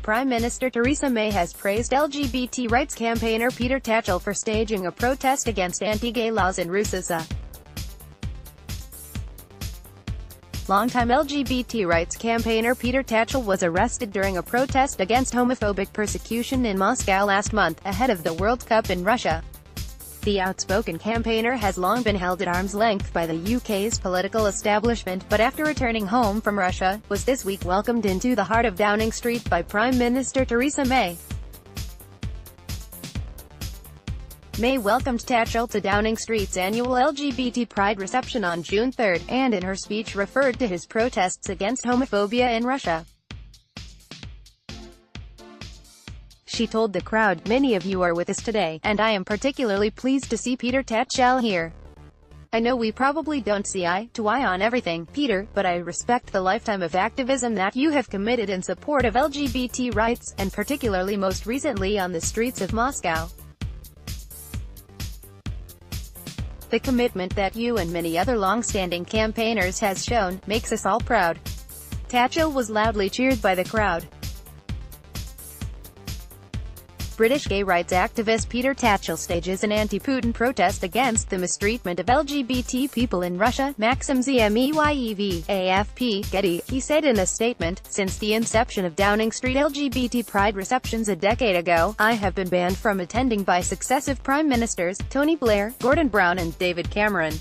Prime Minister Theresa May has praised LGBT rights campaigner Peter Tatchell for staging a protest against anti-gay laws in Rusisa. Longtime LGBT rights campaigner Peter Tatchell was arrested during a protest against homophobic persecution in Moscow last month, ahead of the World Cup in Russia. The outspoken campaigner has long been held at arm's length by the UK's political establishment, but after returning home from Russia, was this week welcomed into the heart of Downing Street by Prime Minister Theresa May. May welcomed Tatchell to Downing Street's annual LGBT Pride reception on June 3, and in her speech referred to his protests against homophobia in Russia. She told the crowd, "Many of you are with us today, and I am particularly pleased to see Peter Tatchell here. I know we probably don't see eye to eye on everything, Peter, but I respect the lifetime of activism that you have committed in support of LGBT rights, and particularly most recently on the streets of Moscow. The commitment that you and many other long-standing campaigners has shown makes us all proud." Tatchell was loudly cheered by the crowd. British gay rights activist Peter Tatchell stages an anti-Putin protest against the mistreatment of LGBT people in Russia, Maxim Zmeyev, AFP, Getty. He said in a statement, "Since the inception of Downing Street LGBT Pride receptions a decade ago, I have been banned from attending by successive prime ministers, Tony Blair, Gordon Brown and David Cameron.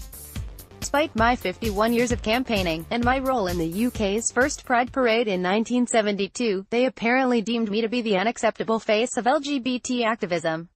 Despite my 51 years of campaigning, and my role in the UK's first Pride Parade in 1972, they apparently deemed me to be the unacceptable face of LGBT activism.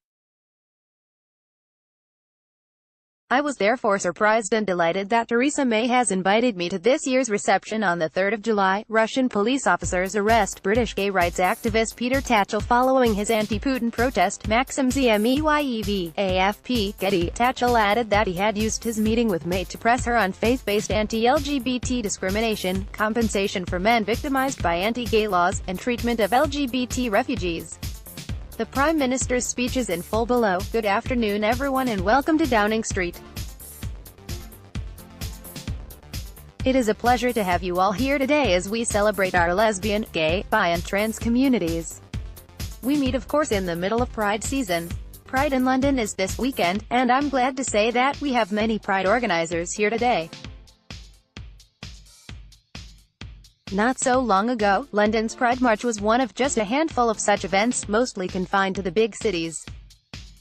I was therefore surprised and delighted that Theresa May has invited me to this year's reception on the 3rd of July. Russian police officers arrest British gay rights activist Peter Tatchell following his anti-Putin protest, Maxim Zmeyev, AFP, Getty. Tatchell added that he had used his meeting with May to press her on faith-based anti-LGBT discrimination, compensation for men victimized by anti-gay laws, and treatment of LGBT refugees. The Prime Minister's speech is in full below. Good afternoon everyone and welcome to Downing Street. It is a pleasure to have you all here today as we celebrate our lesbian, gay, bi and trans communities. We meet of course in the middle of Pride season. Pride in London is this weekend, and I'm glad to say that we have many Pride organizers here today. Not so long ago, London's Pride March was one of just a handful of such events, mostly confined to the big cities.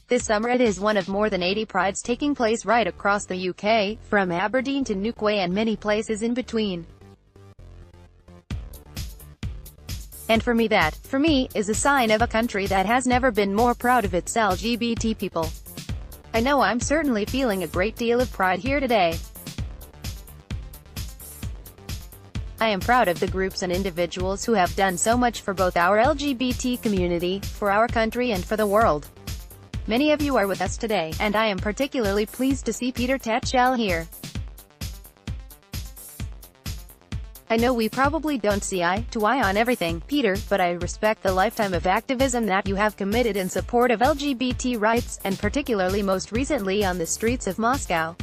This summer it is one of more than 80 Prides taking place right across the UK, from Aberdeen to Newquay and many places in between. And for me, is a sign of a country that has never been more proud of its LGBT people. I know I'm certainly feeling a great deal of pride here today. I am proud of the groups and individuals who have done so much for both our LGBT community, for our country and for the world. Many of you are with us today, and I am particularly pleased to see Peter Tatchell here. I know we probably don't see eye to eye on everything, Peter, but I respect the lifetime of activism that you have committed in support of LGBT rights, and particularly most recently on the streets of Moscow.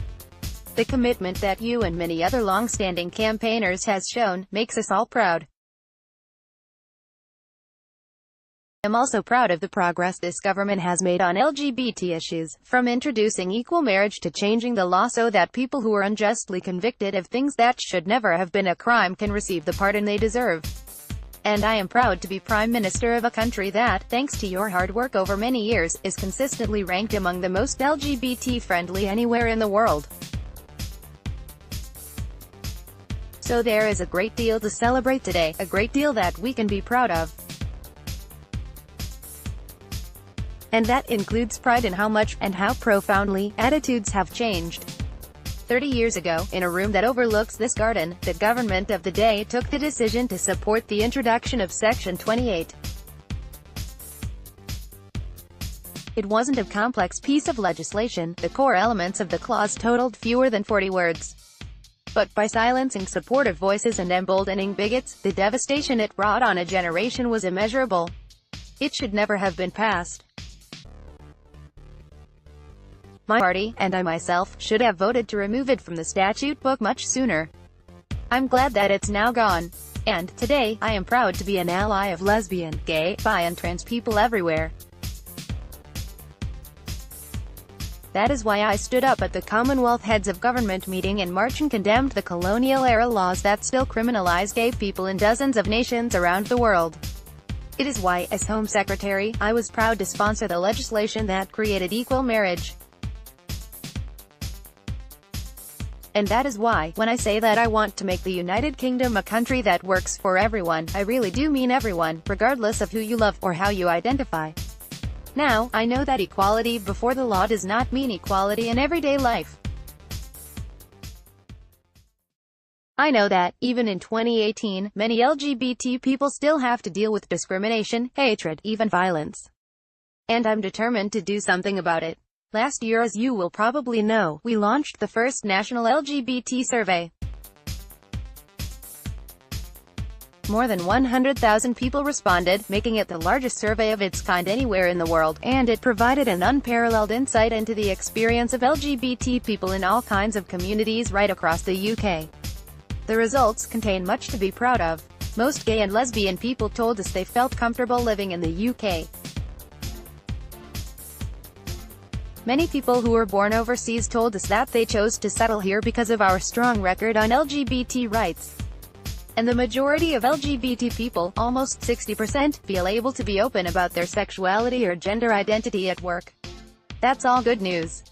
The commitment that you and many other long-standing campaigners has shown makes us all proud. I'm also proud of the progress this government has made on LGBT issues, from introducing equal marriage to changing the law so that people who are unjustly convicted of things that should never have been a crime can receive the pardon they deserve. And I am proud to be Prime Minister of a country that, thanks to your hard work over many years, is consistently ranked among the most LGBT-friendly anywhere in the world. So there is a great deal to celebrate today, a great deal that we can be proud of. And that includes pride in how much, and how profoundly, attitudes have changed. 30 years ago, in a room that overlooks this garden, the government of the day took the decision to support the introduction of Section 28. It wasn't a complex piece of legislation, the core elements of the clause totaled fewer than 40 words. But by silencing supportive voices and emboldening bigots, the devastation it wrought on a generation was immeasurable. It should never have been passed. My party, and I myself, should have voted to remove it from the statute book much sooner. I'm glad that it's now gone. And, today, I am proud to be an ally of lesbian, gay, bi and trans people everywhere. That is why I stood up at the Commonwealth Heads of Government meeting in March and condemned the colonial-era laws that still criminalize gay people in dozens of nations around the world. It is why, as Home Secretary, I was proud to sponsor the legislation that created equal marriage. And that is why, when I say that I want to make the United Kingdom a country that works for everyone, I really do mean everyone, regardless of who you love, or how you identify. Now, I know that equality before the law does not mean equality in everyday life. I know that, even in 2018, many LGBT people still have to deal with discrimination, hatred, even violence. And I'm determined to do something about it. Last year, as you will probably know, we launched the first national LGBT survey. More than 100,000 people responded, making it the largest survey of its kind anywhere in the world, and it provided an unparalleled insight into the experience of LGBT people in all kinds of communities right across the UK. The results contain much to be proud of. Most gay and lesbian people told us they felt comfortable living in the UK. Many people who were born overseas told us that they chose to settle here because of our strong record on LGBT rights. And the majority of LGBT people, almost 60%, feel able to be open about their sexuality or gender identity at work. That's all good news.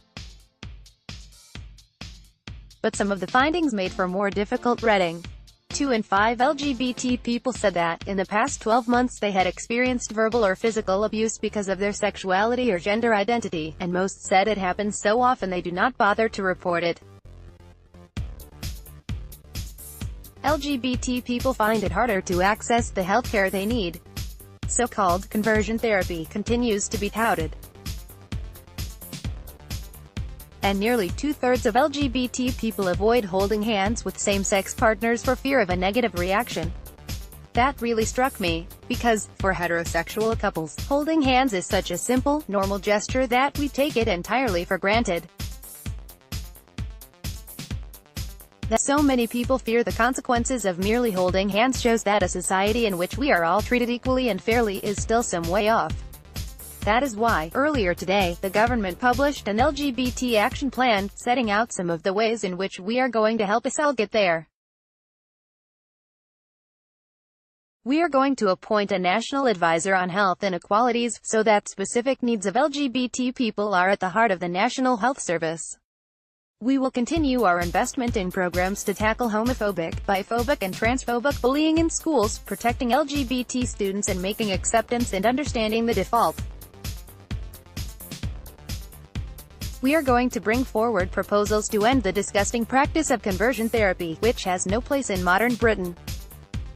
But some of the findings made for more difficult reading. 2 in 5 LGBT people said that, in the past 12 months they had experienced verbal or physical abuse because of their sexuality or gender identity, and most said it happens so often they do not bother to report it. LGBT people find it harder to access the healthcare they need. So-called conversion therapy continues to be touted. And nearly 2/3 of LGBT people avoid holding hands with same-sex partners for fear of a negative reaction. That really struck me, because, for heterosexual couples, holding hands is such a simple, normal gesture that we take it entirely for granted. That so many people fear the consequences of merely holding hands shows that a society in which we are all treated equally and fairly is still some way off. That is why, earlier today, the government published an LGBT action plan, setting out some of the ways in which we are going to help us all get there. We are going to appoint a national advisor on health inequalities, so that specific needs of LGBT people are at the heart of the National Health Service. We will continue our investment in programs to tackle homophobic, biphobic and transphobic bullying in schools, protecting LGBT students and making acceptance and understanding the default. We are going to bring forward proposals to end the disgusting practice of conversion therapy, which has no place in modern Britain.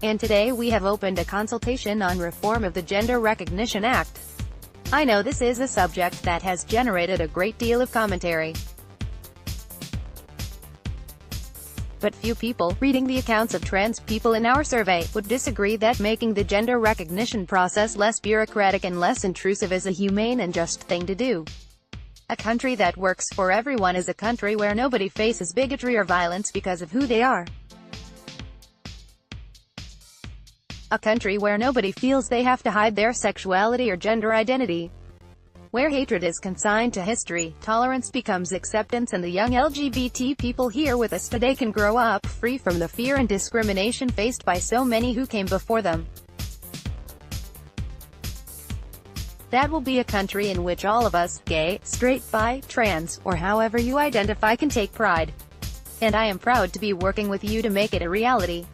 And today we have opened a consultation on reform of the Gender Recognition Act. I know this is a subject that has generated a great deal of commentary. But few people, reading the accounts of trans people in our survey, would disagree that making the gender recognition process less bureaucratic and less intrusive is a humane and just thing to do. A country that works for everyone is a country where nobody faces bigotry or violence because of who they are. A country where nobody feels they have to hide their sexuality or gender identity. Where hatred is consigned to history, tolerance becomes acceptance, and the young LGBT people here with us today can grow up free from the fear and discrimination faced by so many who came before them. That will be a country in which all of us, gay, straight, bi, trans, or however you identify, can take pride. And I am proud to be working with you to make it a reality.